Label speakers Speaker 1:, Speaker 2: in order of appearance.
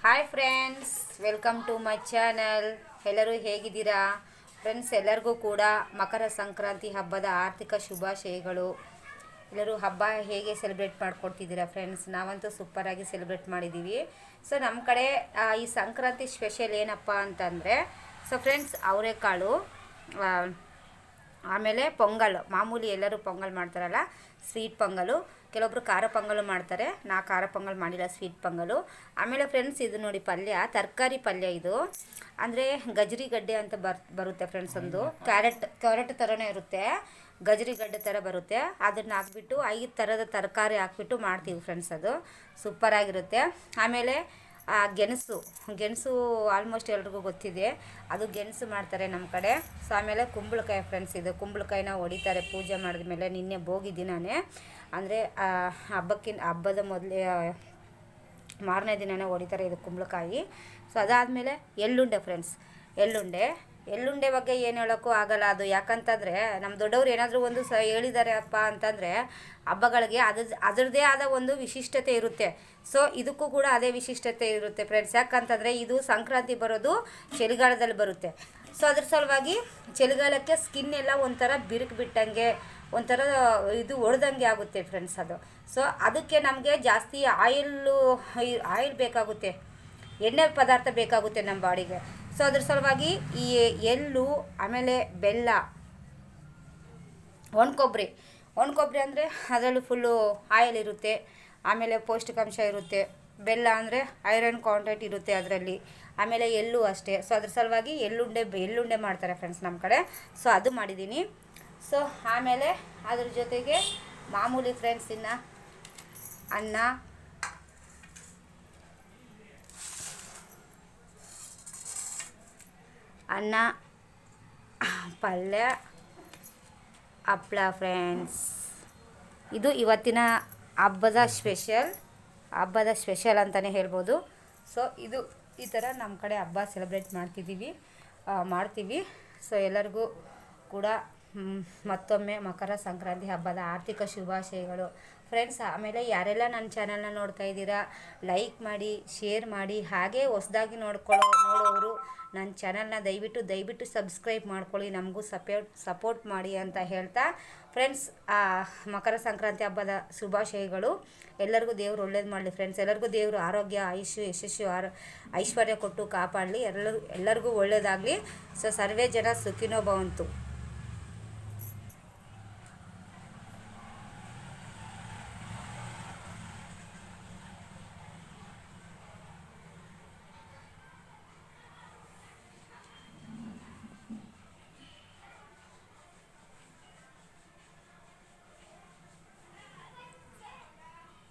Speaker 1: Hi friends, welcome to my channel. ಎಲ್ಲರೂ ಹೇಗಿದ್ದೀರಾ friends? ಎಲ್ಲರಿಗೂ ಕೂಡ ಮಕರ ಸಂಕ್ರಾಂತಿ ಹಬ್ಬದ ಆರ್ಥಿಕ ಶುಭಾಶಯಗಳು. ಎಲ್ಲರೂ ಹಬ್ಬ ಹೇಗೆ ಸೆಲೆಬ್ರೇಟ್ ಮಾಡ್ಕೊಡ್ತಿದ್ದೀರಾ ಫ್ರೆಂಡ್ಸ್? ನಾವಂತೂ ಸೂಪರಾಗಿ ಸೆಲೆಬ್ರೇಟ್ ಮಾಡಿದ್ದೀವಿ. ಸೊ ನಮ್ಮ ಕಡೆ ಈ ಸಂಕ್ರಾಂತಿ ಸ್ಪೆಷಲ್ ಏನಪ್ಪ ಅಂತಂದರೆ, ಸೊ ಫ್ರೆಂಡ್ಸ್, ಅವರೆಕಾಳು, ಆಮೇಲೆ ಪೊಂಗಲ್. ಮಾಮೂಲಿ ಎಲ್ಲರೂ ಪೊಂಗಲ್ ಮಾಡ್ತಾರಲ್ಲ, ಸ್ವೀಟ್ ಪೊಂಗಲು. ಕೆಲವೊಬ್ರು ಖಾರ ಪೊಂಗಲು ಮಾಡ್ತಾರೆ. ನಾ ಖಾರ ಪೊಂಗಲ್ ಮಾಡಿಲ್ಲ, ಸ್ವೀಟ್ ಪೊಂಗಲು. ಆಮೇಲೆ ಫ್ರೆಂಡ್ಸ್, ಇದು ನೋಡಿ ಪಲ್ಯ, ತರಕಾರಿ ಪಲ್ಯ ಇದು. ಅಂದರೆ ಗಜರಿ ಗಡ್ಡೆ ಅಂತ ಬರುತ್ತೆ ಫ್ರೆಂಡ್ಸ್. ಒಂದು ಕ್ಯಾರೆಟ್ ಥರನೇ ಇರುತ್ತೆ, ಗಜರಿ ಗಡ್ಡೆ ಥರ ಬರುತ್ತೆ. ಅದನ್ನು ಹಾಕ್ಬಿಟ್ಟು 5 ಥರದ ತರಕಾರಿ ಹಾಕ್ಬಿಟ್ಟು ಮಾಡ್ತೀವಿ ಫ್ರೆಂಡ್ಸ್. ಅದು ಸೂಪರಾಗಿರುತ್ತೆ. ಆಮೇಲೆ ಗೆಣಸು ಆಲ್ಮೋಸ್ಟ್ ಎಲ್ರಿಗೂ ಗೊತ್ತಿದೆ, ಅದು ಗೆಣಸು ಮಾಡ್ತಾರೆ ನಮ್ಮ ಕಡೆ. ಸೊ ಆಮೇಲೆ ಕುಂಬಳಕಾಯಿ ಫ್ರೆಂಡ್ಸ್, ಇದು ಕುಂಬಳಕಾಯಿನ ಹೊಡಿತಾರೆ ಪೂಜೆ ಮಾಡಿದ ಮೇಲೆ. ನಿನ್ನೆ ಭೋಗಿ ದಿನವೇ, ಅಂದರೆ ಹಬ್ಬದ ಮೊದಲೇ ಮಾರನೇ ದಿನವೇ ಹೊಡಿತಾರೆ ಇದು ಕುಂಬಳಕಾಯಿ. ಸೊ ಅದಾದಮೇಲೆ ಎಳ್ಳುಂಡೆ ಫ್ರೆಂಡ್ಸ್. ಎಳ್ಳುಂಡೆ ಬಗ್ಗೆ ಏನು ಹೇಳೋಕ್ಕೂ ಆಗಲ್ಲ. ಅದು ಯಾಕಂತಂದರೆ ನಮ್ಮ ದೊಡ್ಡವ್ರು ಏನಾದರೂ ಒಂದು ಹೇಳಿದ್ದಾರೆ ಅಪ್ಪ ಅಂತಂದರೆ ಹಬ್ಬಗಳಿಗೆ ಅದರದ್ದೇ ಆದ ಒಂದು ವಿಶಿಷ್ಟತೆ ಇರುತ್ತೆ. ಸೊ ಇದಕ್ಕೂ ಕೂಡ ಅದೇ ವಿಶಿಷ್ಟತೆ ಇರುತ್ತೆ ಫ್ರೆಂಡ್ಸ್. ಯಾಕಂತಂದರೆ ಇದು ಸಂಕ್ರಾಂತಿ ಬರೋದು ಚಳಿಗಾಲದಲ್ಲಿ ಬರುತ್ತೆ. ಸೊ ಅದ್ರ ಸಲುವಾಗಿ ಚಳಿಗಾಲಕ್ಕೆ ಸ್ಕಿನ್ ಎಲ್ಲ ಒಂಥರ ಬಿರುಕು ಬಿಟ್ಟಂಗೆ, ಒಂಥರ ಇದು ಹೊಡೆದಂಗೆ ಆಗುತ್ತೆ ಫ್ರೆಂಡ್ಸ್ ಅದು. ಸೊ ಅದಕ್ಕೆ ನಮಗೆ ಜಾಸ್ತಿ ಆಯಿಲ್ ಬೇಕಾಗುತ್ತೆ, ಎಣ್ಣೆ ಪದಾರ್ಥ ಬೇಕಾಗುತ್ತೆ ನಮ್ಮ ಬಾಡಿಗೆ. ಸೊ ಅದ್ರ ಸಲುವಾಗಿ ಈ ಎಳ್ಳು, ಆಮೇಲೆ ಬೆಲ್ಲ, ಒಣಕೊಬ್ಬರಿ ಅಂದರೆ ಅದರಲ್ಲೂ ಫುಲ್ಲು ಆಯಿಲ್ ಇರುತ್ತೆ, ಆಮೇಲೆ ಪೌಷ್ಟಿಕಾಂಶ ಇರುತ್ತೆ. ಬೆಲ್ಲ ಅಂದರೆ ಐರನ್ ಕಾಂಟೆಂಟ್ ಇರುತ್ತೆ ಅದರಲ್ಲಿ. ಆಮೇಲೆ ಎಳ್ಳು ಅಷ್ಟೇ. ಸೊ ಅದ್ರ ಸಲುವಾಗಿ ಎಳ್ಳುಂಡೆ ಮಾಡ್ತಾರೆ ಫ್ರೆಂಡ್ಸ್ ನಮ್ಮ ಕಡೆ. ಸೊ ಅದು ಮಾಡಿದ್ದೀನಿ. ಸೊ ಆಮೇಲೆ ಅದ್ರ ಜೊತೆಗೆ ಮಾಮೂಲಿ ಫ್ರೆಂಡ್ಸ್, ಇನ್ನು ಅನ್ನ, ಪಲ್ಯ, ಹಪ್ಪಳ ಫ್ರೆಂಡ್ಸ್. ಇದು ಇವತ್ತಿನ ಹಬ್ಬದ ಸ್ಪೆಷಲ್ ಅಂತಲೇ ಹೇಳ್ಬೋದು. ಸೊ ಇದು ಈ ಥರ ನಮ್ಮ ಕಡೆ ಹಬ್ಬ ಸೆಲೆಬ್ರೇಟ್ ಮಾಡ್ತೀವಿ. ಸೊ ಎಲ್ಲರಿಗೂ ಕೂಡ ಮತ್ತೊಮ್ಮೆ ಮಕರ ಸಂಕ್ರಾಂತಿ ಹಬ್ಬದ ಆರ್ಥಿಕ ಶುಭಾಶಯಗಳು ಫ್ರೆಂಡ್ಸ್. ಆಮೇಲೆ ಯಾರೆಲ್ಲ ನನ್ನ ಚಾನಲ್ನ ನೋಡ್ತಾ ಇದ್ದೀರಾ, ಲೈಕ್ ಮಾಡಿ, ಶೇರ್ ಮಾಡಿ. ಹಾಗೇ ಹೊಸದಾಗಿ ನೋಡೋರು ನನ್ನ ಚಾನಲ್ನ ದಯವಿಟ್ಟು ಸಬ್ಸ್ಕ್ರೈಬ್ ಮಾಡ್ಕೊಳ್ಳಿ, ನಮಗೂ ಸಪೋರ್ಟ್ ಮಾಡಿ ಅಂತ ಹೇಳ್ತಾ ಫ್ರೆಂಡ್ಸ್, ಮಕರ ಸಂಕ್ರಾಂತಿ ಹಬ್ಬದ ಶುಭಾಶಯಗಳು. ಎಲ್ಲರಿಗೂ ದೇವರು ಒಳ್ಳೇದು ಮಾಡಲಿ ಫ್ರೆಂಡ್ಸ್. ಎಲ್ಲರಿಗೂ ದೇವರು ಆರೋಗ್ಯ, ಯಶಸ್ಸು, ಐಶ್ವರ್ಯ ಕೊಟ್ಟು ಕಾಪಾಡಲಿ. ಎಲ್ಲರಿಗೂ ಒಳ್ಳೆಯದಾಗಲಿ. ಸೊ ಸರ್ವೇ ಜನ ಸುಖಿನೋ ಭವಂತು.